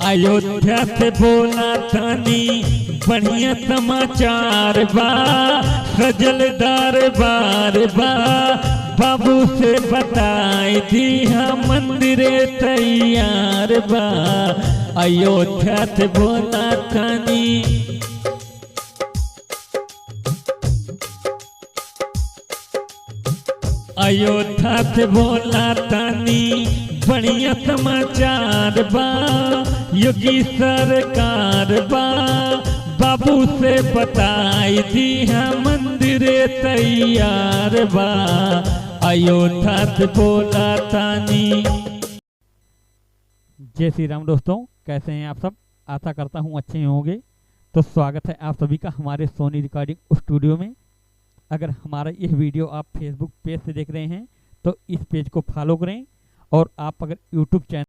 अयोध्या से बोला तानी बढ़िया समाचार बा, सजल दरबार बा, बाबू से बताई दी मंदिर तैयार बा। अयोध्या से बोला तानी अयोध्या से बोला तानी बढ़िया समाचार बा, योगी सरकार बा, बाबू से बताई दी मंदिर तैयार बा। अयोध्या से बोला तानी। जय श्री राम दोस्तों, कैसे हैं आप सब? आशा करता हूँ अच्छे होंगे। तो स्वागत है आप सभी का हमारे सोनी रिकॉर्डिंग स्टूडियो में। अगर हमारा यह वीडियो आप फेसबुक पेज से देख रहे हैं तो इस पेज को फॉलो करें, और आप अगर यूट्यूब चैनल